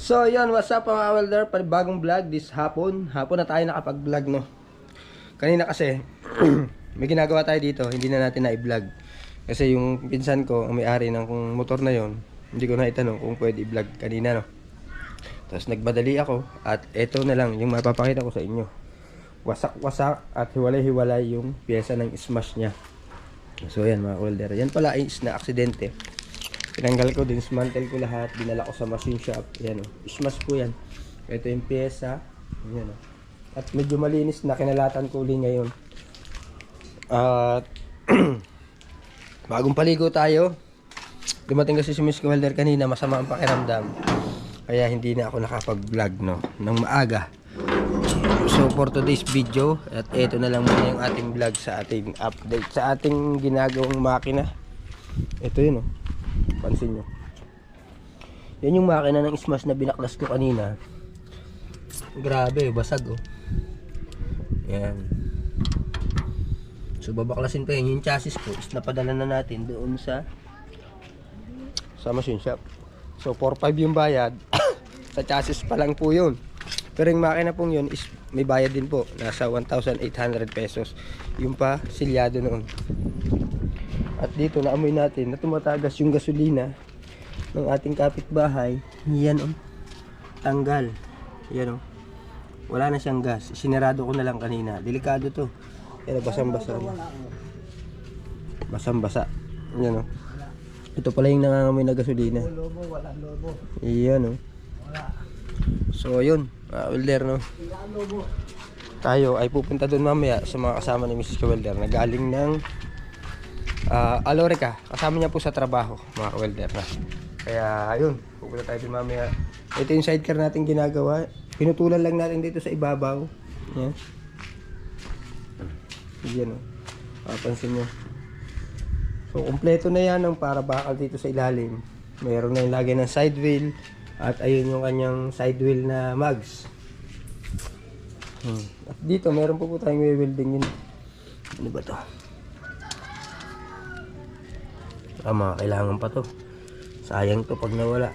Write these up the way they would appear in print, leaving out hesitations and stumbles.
So yun, what's up mga welder? Bagong vlog this hapon. Hapon na tayo nakapag-vlog, no. Kanina kasi may ginagawa tayo dito, hindi na natin na-vlog. Kasi yung pinsan ko, ang may-ari ng motor na yon, hindi ko na itanong kung pwede i-vlog kanina, no. Tapos nagmadali ako at eto na lang yung mapapakita ko sa inyo. Wasak-wasak at hiwalay-hiwalay yung pyesa ng smash niya. So yan mga welder, yan pala is na aksidente. Tinanggal ko, dinismantle ko lahat, dinala ko sa machine shop. Yan o, smash ko yan. Ito yung pyesa. Yan o. At medyo malinis na, kinalatan ko uli ngayon. At bagong paligo tayo. Dumating kasi si Miss Welder kanina, masama ang pakiramdam. Kaya hindi na ako nakapag-vlog, no, ng maaga. So for today's video, at ito na lang muna yung ating vlog sa ating update sa ating ginagawang makina. Ito yun o. Pansin nyo. Yan yung makina ng smash na binaklas ko kanina. Grabe, basag oh. Yan. So babaklasin pa yun. Yung chassis ko is napadala na natin doon sa machine shop. So 4.5 yung bayad. Sa chassis pa lang po yun. Pero yung makina pong yun is may bayad din po. Nasa 1,800 pesos. Yung pa silyado noon. At dito naamoy natin na tumatagas yung gasolina ng ating kapitbahay. Yan o. Tanggal. Yan o. Wala na siyang gas. Sinarado ko na lang kanina. Delikado to. Pero basang-basa. Basang-basa. Yan o. Ito pala yung nangangamoy na gasolina. Yan o. So yun. Welder no. Tayo ay pupunta doon mamaya sa mga kasama ni Mrs. Welder na galing ng Alorica, kasama niya po sa trabaho mga welder na. Kaya ayun, pupunta tayo din mamaya. Ito yung sidecar natin ginagawa. Pinutulan lang natin dito sa ibabaw. Yan. Yan o. Papansin nyo. So kompleto na yan ng para bakal dito sa ilalim. Mayroon na yung lagay ng side wheel. At ayun yung kanyang side wheel na mags. At dito meron po tayong welding yun. Ano ba to? Mga kailangan pa to. Sayang to pag nawala.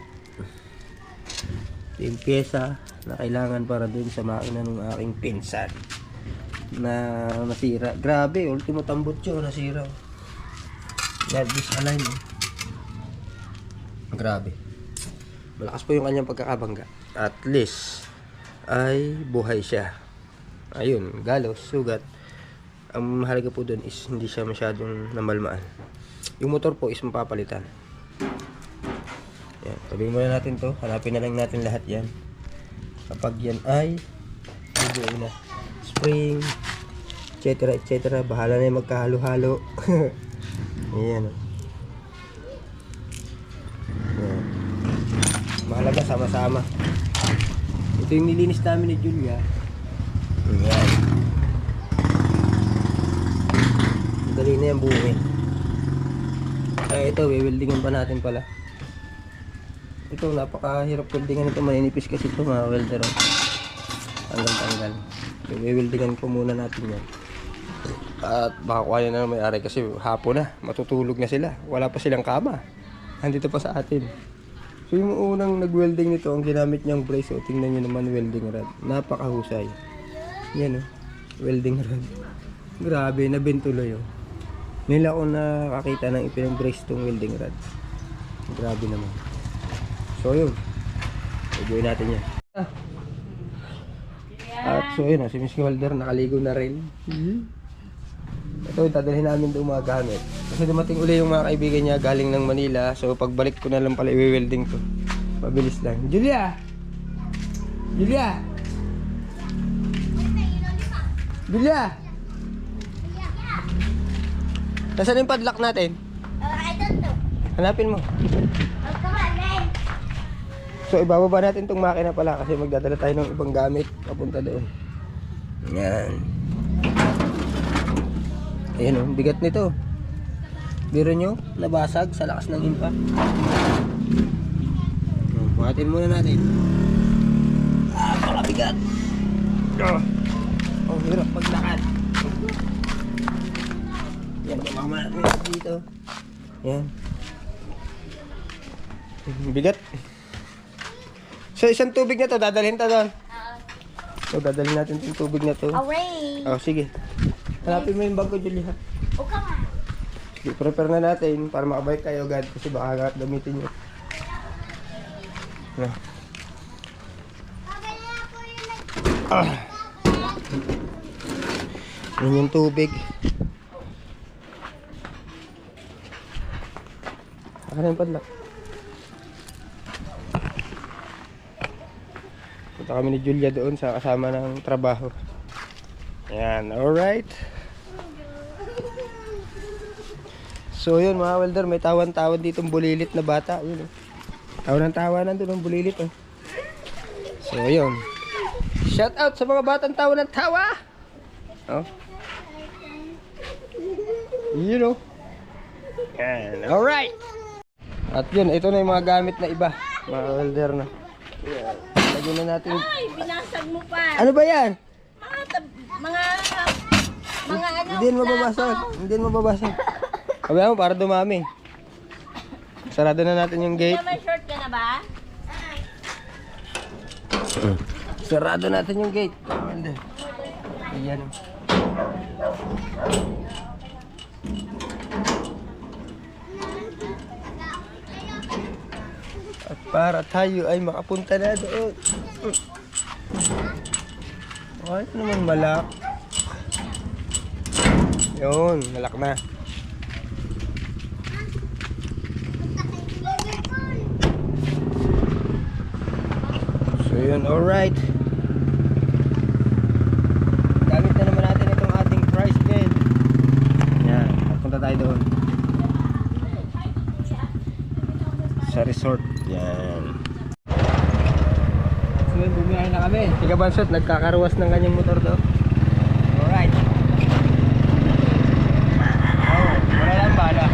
Yung pyesa na kailangan para dun sa makina ng aking pinsan na nasira. Grabe, ultimo tambot yun, nasira. Yan, disalign eh. Grabe. Malakas po yung kanyang pagkakabangga. At least ay buhay siya. Ayun, galos, sugat. Ang mahalaga po dun is hindi siya masyadong namalmaan. Yung motor po is mapapalitan. Yan, tabihin muna natin to. Hanapin na lang natin lahat yan. Kapag yan ay buo na. Spring, etc. etc. Bahala na yung magkahalo-halo. Ayan. Yan. Mahalaga sama-sama. Ito yung nilinis namin ni Julia. Ayan. Dali na yung buuin. Ito, weldingan pa natin pala. Ito, napakahirap weldingan ito. Maninipis kasi ito mga welder. Tanggal-tanggal. Weldingan ko muna natin yan. At baka kuha na may-ari kasi hapon na. Matutulog na sila. Wala pa silang kama. Andito pa sa atin. So yung unang nag-welding nito, ang ginamit niyang brace. O tingnan nyo naman welding rod. Napakahusay. Yan o. Welding rod. Grabe, nabintuloy o. Nila ako nakakita ng ipinag-brace tong welding rod. Grabe naman. So yun. Gagawin natin yan. At so yun, si Miss Welder nakaligo na rin. Ito dadalhin namin doon mga gamit. Kasi dumating uli yung mga kaibigan niya galing ng Manila. So pagbalik ko na lang pala i-welding to. Mabilis lang. Julia! Julia! Julia! Nasaan yung padlock natin? I don't know. Hanapin mo. Oh, come on, man. So ibababa natin tong makina pala kasi magdadala tayo ng ibang gamit papunta doon. Yan. Ayan o, bigat nito. Biro nyo, nabasag sa lakas ng impact. Buhatin muna natin. Pakabigat. Oh, hirap paglakad. Yan, mamama natin dito. Yan. Bigat. So, isang tubig na to, dadalhin to doon. So, dadalhin natin itong tubig na to. Away. Oh, sige. Hanapin mo yung bag ko, Julie, ha? O ka nga. Sige, prepare na natin para makabalik tayo agad kasi baka gamitin nyo. Ano? Yan yung tubig. Akin na yung padlock. Punta kami ni Julia doon sa kasama ng trabaho. Yan, alright. So yun mga welder, may tawan-tawan ditong bulilit na bata. Yun, tawa nandun ang bulilit. So yun. Shout out sa mga batang tawa ng tawa. Oh. You know. Yan, alright. At yun, ito na yung mga gamit na iba. Mga welder na. Yan. Lagyan na natin. Ay, binasag mo pa. Ano ba yan? Mga ano. Hindi yan mababasag. Hindi yan mababasag. Sabi mo, para dumami. Sarado na natin yung gate. May short ka na ba? Sarado natin yung gate. Ayan. At para tayo ay makapunta na doon. Ay, ito naman malak. Yun, malak na. So yun, alright. Gamit na naman natin itong ating price bed. Yan, punta tayo doon. Sa resort. Yan. So yun, bumiyahin na kami. Tiga Bansot, nagkakaruwas ng kanyang motor daw. Alright. Oh, wala lang bala.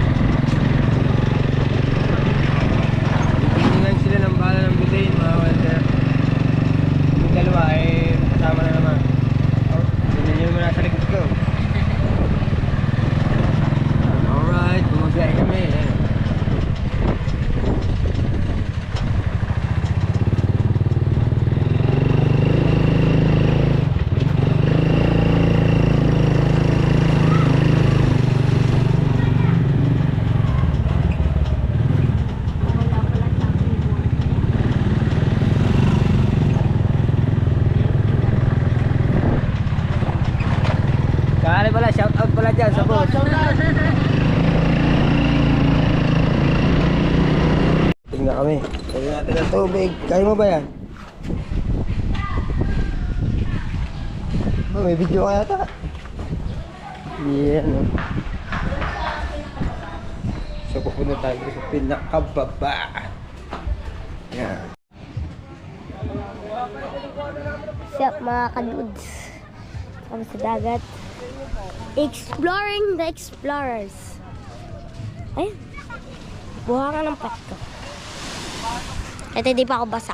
Tingnan sila ng bala ng butane, mga welder. Yung dalawa ay kasama na naman. Tingnan nyo naman nasa likod ko. Alright, bumabiyahe kami. Yan. Kali pala, shout out pala dyan sa boss. Tingnan kami. Tingnan natin ang tubig. Kaya mo ba yan? Oh, may video ka yata. Yan. Oh. So pupunta tayo sa pinakababa. Yan. Sup mga kadudes. Kami sa dagat. Exploring the explorers. Ayun. Buha ka ng pato. Ito hindi pa ako basa.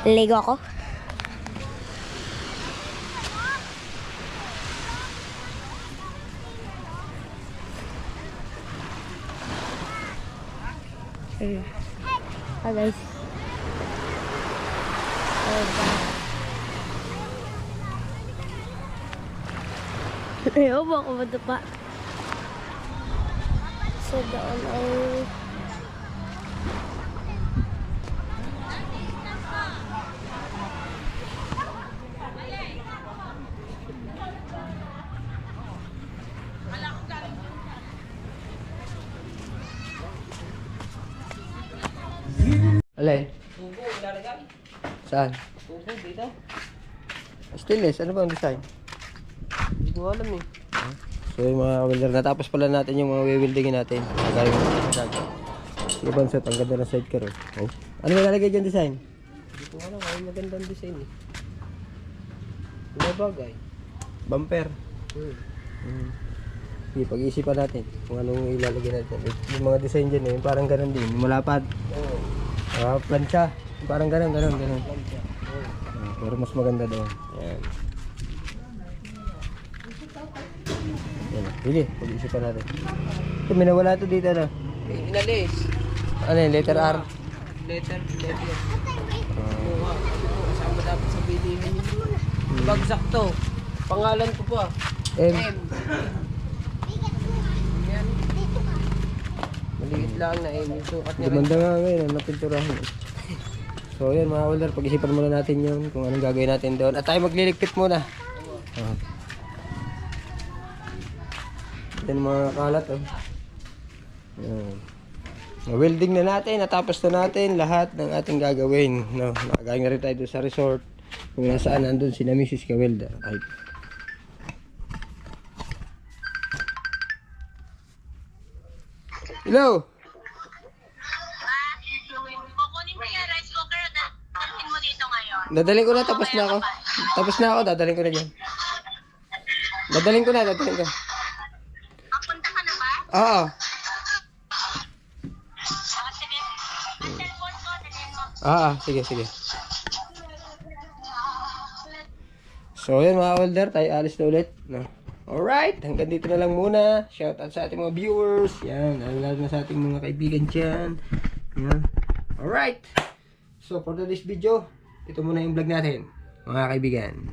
Ligo ako. Hi guys. Oh god. Ayaw ba ako madapa? So doon ay... Alay? Saan? Stainless, ano ba ang design? Hindi ko alam eh. So yung mga welder, natapos pala natin yung mga wewildingin natin. Gagawin natin sa dagat. Sige Bansot, ang ganda ng sidecar oh. Oh. Ano ba nalagay dyan design? Hindi ko alam, ay magandang design eh. Ano bagay? Bumper. Sige, pag-iisipan natin kung anong ilalagay natin. Yung mga design dyan eh, parang ganun din. Yung malapad. Plancha. Parang ganun. Pero mas maganda doon. Yan. Yan. Sige, pag-iisipan natin. Ito, may nawala ito dito na. Inalis. Ano yun, letter R? Letter. bilihin nyo. Bagsak to. Pangalan ko pa. M. M. Yan. Maliit lang na M. Yung sukat niya. Gumanda nga ngayon, napinturahan. So yun mga welder, pag-isipan muna natin yun kung anong gagawin natin doon. At tayo magliligpit muna. Yan mga kalat oh. Yan. Welding na natin, natapos na natin lahat ng ating gagawin. No, nakagaling na rin tayo doon sa resort. Kung nasaan nandun si na Mrs. Kawelder. Ay. Hello! Kukunin mo yung rice cooker at dalhin mo dito ngayon. Dadaling ko na, tapos na ako. Tapos na ako, dadaling ko na dyan. Dadaling ko na. Papunta ka na ba? Oo. Sige. Ang cellphone ko, dalhin mo. Sige. So yun mga welder, tayo alis na ulit. No? Alright, hanggang dito na lang muna. Shout out sa ating mga viewers. Yan, lalo na sa ating mga kaibigan dyan. Yan. Alright. So for today's video, ito muna yung vlog natin, mga kaibigan.